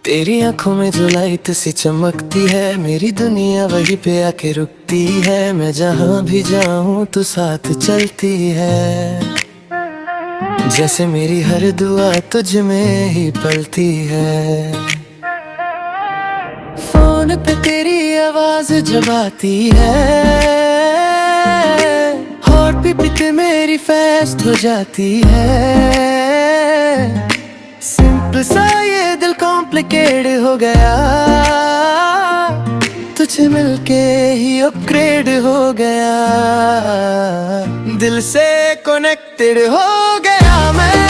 तेरी आंखों में जो लाइट सी चमकती है, मेरी दुनिया वहीं पे आके रुकती है। मैं जहाँ भी जाऊँ तू साथ चलती है, जैसे मेरी हर दुआ तुझ में ही पलती है। फोन पे तेरी आवाज जब आती है, हॉट पे मेरी फेस्ट हो जाती है। सिंपल सा ये दिल कॉम्प्लिकेट हो गया, तुझे मिलके ही अपग्रेड हो गया। दिल से कनेक्टेड हो गया मैं,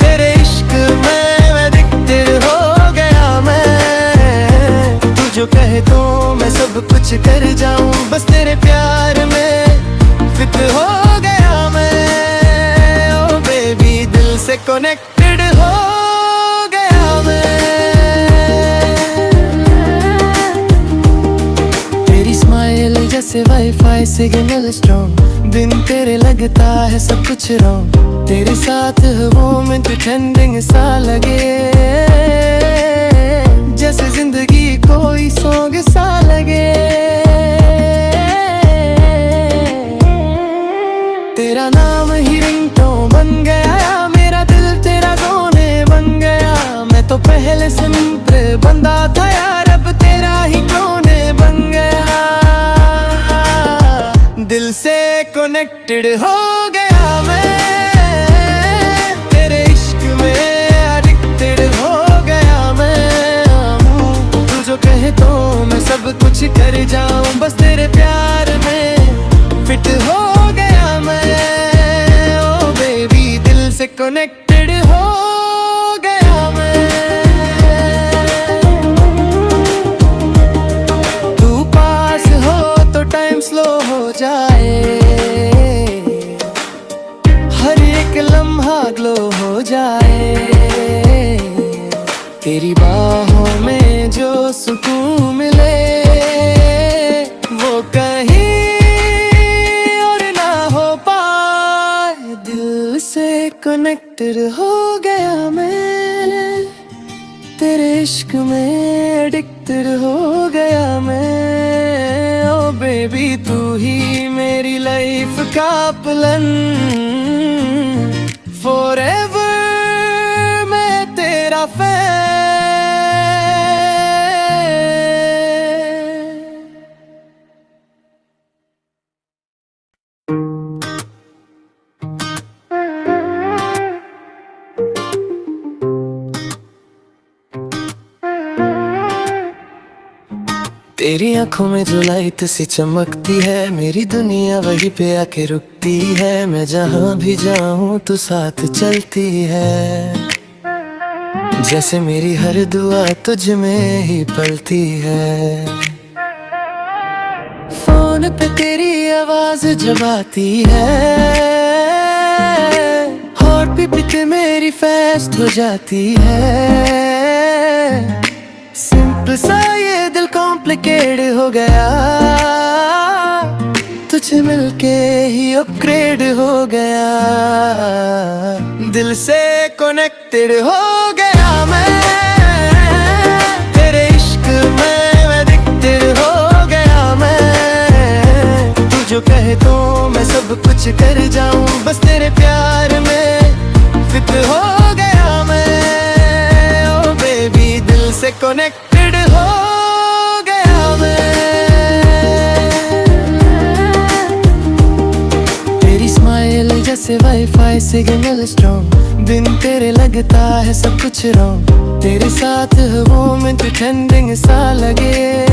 तेरे इश्क में एडिक्टेड हो गया मैं। तू जो कहे तो मैं सब कुछ कर जाऊं, बस तेरे प्यार में फिट हो गया मैं। ओ बेबी दिल से कनेक्टेड हो गया मैं। तेरी स्माइल जैसे वाईफाई सिग्नल स्ट्रॉन्ग, दिन तेरे लगता है सब कुछ रॉन्ग। तेरे साथ मोमेंट ट्रेंडिंग सा लगे, जैसे जिंदगी कोई सॉन्ग सा लगे। तेरा नाम ही रिंगटोन बन गया, मेरा दिल तेरा गाने बन गया। मैं तो पहले सिंपल बंदा था यार, अब तेरा ही गाने बन गया। दिल से कनेक्टेड हो गया मैं, तेरे इश्क में एडिक्टेड हो गया मैं। तू जो कहे तो मैं सब कुछ कर जाऊं, बस तेरे प्यार में फिट हो गया मैं। ओ बेबी दिल से कनेक्टेड हो गया मैं। तू पास हो तो टाइम स्लो हो जाए, हर एक लम्हा ग्लो हो जाए। तेरी बाहों में जो सुकून मिले, वो कहीं और ना हो पाए। दिल से कनेक्टेड हो गया मैं, तेरे इश्क में एडिक्टेड हो गया मैं। ओ बेबी तू ही मेरी लाइफ का प्लान, फॉरएवर मैं तेरा फैन। तेरी आंखों में जो लाइट सी चमकती है, मेरी दुनिया वहीं पे आके रुकती है। मैं जहाँ भी जाऊँ तू साथ चलती है, जैसे मेरी हर दुआ तुझ में ही पलती है। फोन पे तेरी आवाज जब आती है, हॉट पे मेरी फेस्ट हो जाती है। सिंपल सा ये दिल कॉम्प्लिकेट हो गया, तुझे मिलके ही अपग्रेड हो गया। दिल से कनेक्टेड हो गया मैं, तेरे इश्क में एडिक्टेड हो गया मैं। तू जो कहे तो मैं सब कुछ कर जाऊं, बस तेरे प्यार में फिट हो गया मैं। ओ बेबी दिल से कनेक्टेड हो गया मैं। तेरी स्माइल जैसे वाईफाई सिग्नल स्ट्रॉन्ग, दिन तेरे लगता है सब कुछ रॉन्ग। तेरे साथ मोमेंट ट्रेंडिंग सा लगे,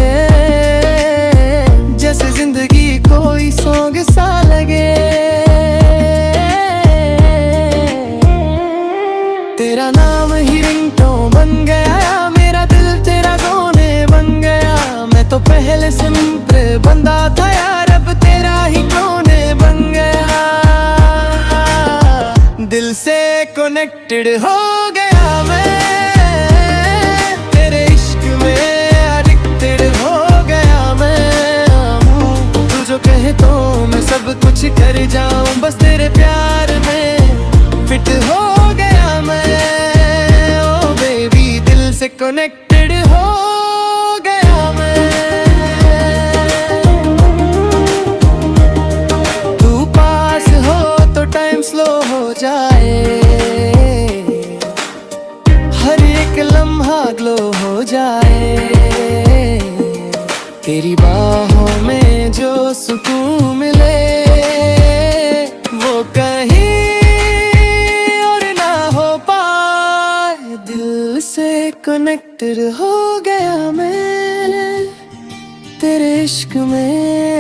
जैसे जिंदगी कोई सॉन्ग सा लगे। तेरा नाम ही रिंगटोन बन गया, मेरा दिल तेरा गाने बन गया। मैं तो पहले सिंपल बंदा था यार, अब तेरा ही गाने बन गया। दिल से कनेक्टेड हो गया मैं, तेरे इश्क में एडिक्टेड हो गया मैं। तू जो कहे तो मैं सब कुछ कर जाऊं, बस तेरे प्यार में फिट हो गया मैं। ओ बेबी कनेक्टेड हो गया मैं। तू पास हो तो टाइम स्लो हो जाए, हर एक लम्हा ग्लो हो जाए। तेरी बाहों में जो सुकून मिले वो कहीं और ना हो पाए। दिल से कनेक्टेड हो गया मैं, तेरे इश्क में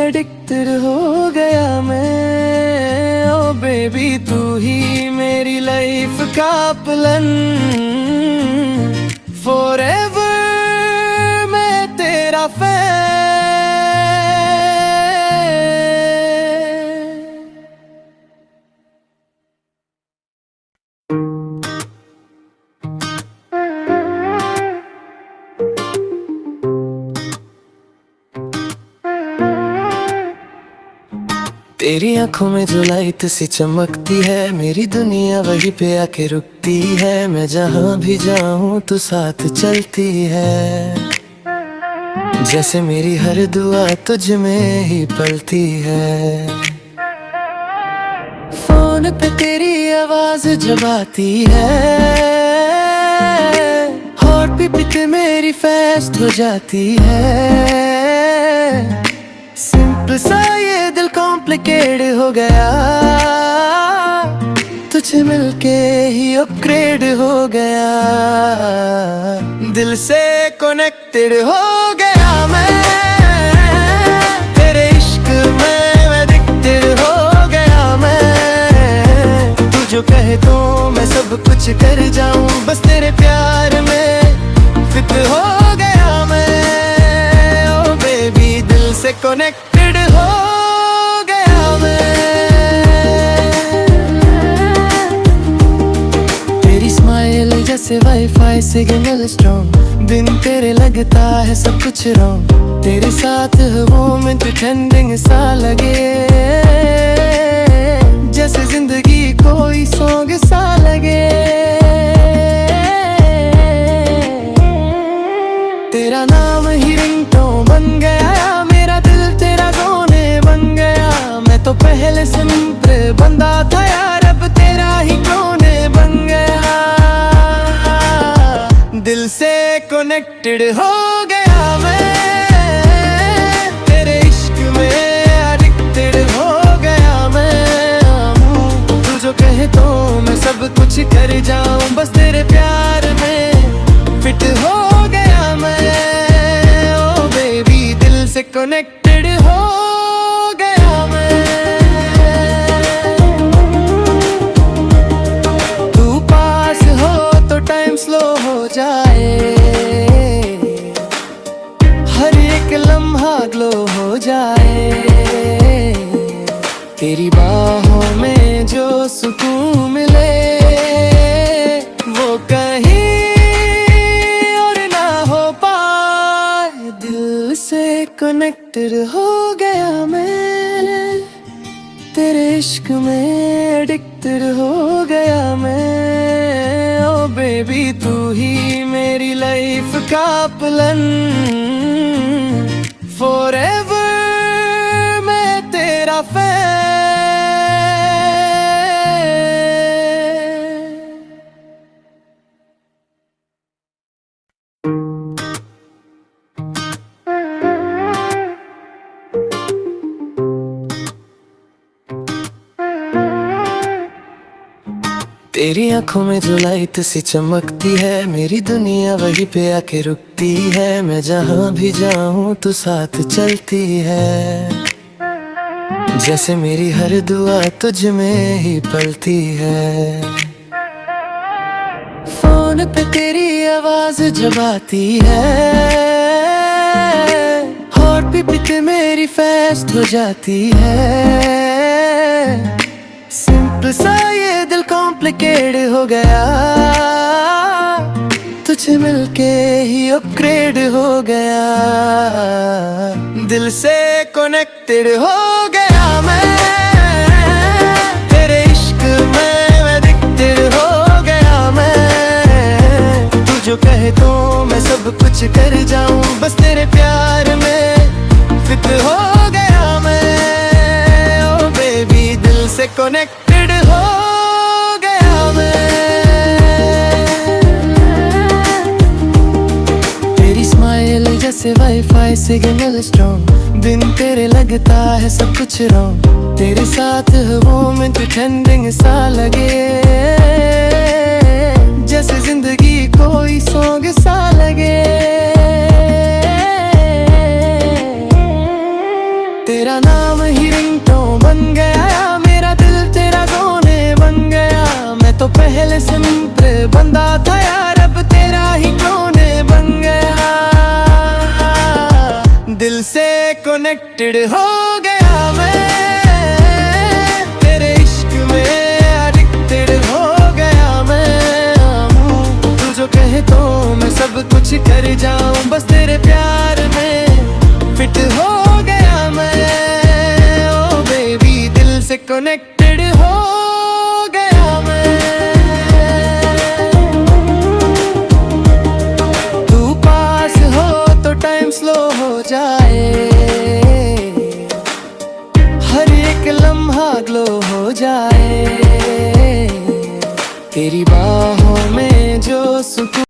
एडिक्टेड हो गया मैं। ओ बेबी तू ही मेरी लाइफ का प्लान, फॉरएवर मैं तेरा फैन। तेरी आंखों में जो लाइट सी चमकती है, मेरी दुनिया वहीं पे आके रुकती है। मैं जहाँ भी जाऊँ तू साथ चलती है, जैसे मेरी हर दुआ तुझ में ही पलती है। फोन पे तेरी आवाज जब आती है, हॉट बीट मेरी फास्ट हो जाती है। सिंपल सा ये दिल कॉम्प्लिकेट हो गया, तुझे मिलके ही अपग्रेड हो गया। दिल से कनेक्टेड हो गया मैं, तेरे इश्क में एडिक्टेड हो गया मैं। तू जो कहे तो मैं सब कुछ कर जाऊं, बस तेरे प्यार में फिट हो गया मैं। ओ बेबी दिल से कनेक्टेड हो गया मैं। तेरी स्माइल जैसे वाईफाई सिग्नल स्ट्रॉन्ग, बिन तेरे लगता है सब कुछ रॉन्ग। तेरे साथ मोमेंट ट्रेंडिंग सा लगे, जैसे जिंदगी कोई सॉन्ग सा लगे। तेरा नाम ही रिंगटोन बन गया, मेरा दिल तेरा गाने बन गया। मैं तो पहले सिंपल बंदा था यार, अब तेरा ही गाने बन गया। दिल से कनेक्टेड हो गया मैं, तेरे इश्क में एडिक्टेड हो गया मैं। तू जो कहे तो मैं सब कुछ कर जाऊं, बस तेरे प्यार में फिट हो गया मैं। ओ बेबी दिल से कनेक्टेड हो गया मैं। तू पास हो तो टाइम स्लो हो जाए, हर एक लम्हा ग्लो हो जाए। तेरी बाहों में जो सुकून मिले वो कहीं और ना हो पाए। दिल से कनेक्टेड हो गया मैं, तेरे इश्क में एडिक्टेड हो गया मैं। ओ बेबी तू ही मेरी लाइफ का प्लान, फॉरएवर मैं तेरा फैन। तेरी आंखों में जो लाइट सी चमकती है, मेरी दुनिया वहीं पे आके रुकती है। मैं जहाँ भी जाऊँ तू साथ चलती है, जैसे मेरी हर दुआ तुझ में ही पलती है। फोन पे तेरी आवाज जब आती है, हॉट बीट मेरी फास्ट हो जाती है। सिंपल सा ये दिल कॉम्प्लिकेट हो गया, तुझे मिलके ही अपग्रेड हो गया। दिल से कनेक्टेड हो गया मैं, तेरे इश्क में एडिक्टेड हो गया मैं। तू जो जो कहे तो मैं सब कुछ कर जाऊं, बस तेरे प्यार में फिट हो गया मैं। ओ बेबी दिल से कनेक्टेड हो गया मैं। तेरी स्माइल जैसे वाईफाई सिग्नल स्ट्रॉन्ग, दिन तेरे लगता है सब कुछ रॉन्ग। तेरे साथ वो मिनट ट्रेंडिंग सा लगे, जैसे जिंदगी कोई सॉन्ग सा लगे। तेरा नाम ही रिंगटोन बन गया, मेरा दिल तेरा गाने बन गया। मैं तो पहले सिंपल बंदा था यार, अब तेरा ही गाने बन गया। दिल से कनेक्टेड हो गया मैं, तेरे इश्क में एडिक्टेड हो गया मैं। तू जो कहे तो मैं सब कुछ कर जाऊं, बस तेरे प्यार में फिट हो गया मैं। ओ बेबी दिल से कनेक्टेड हो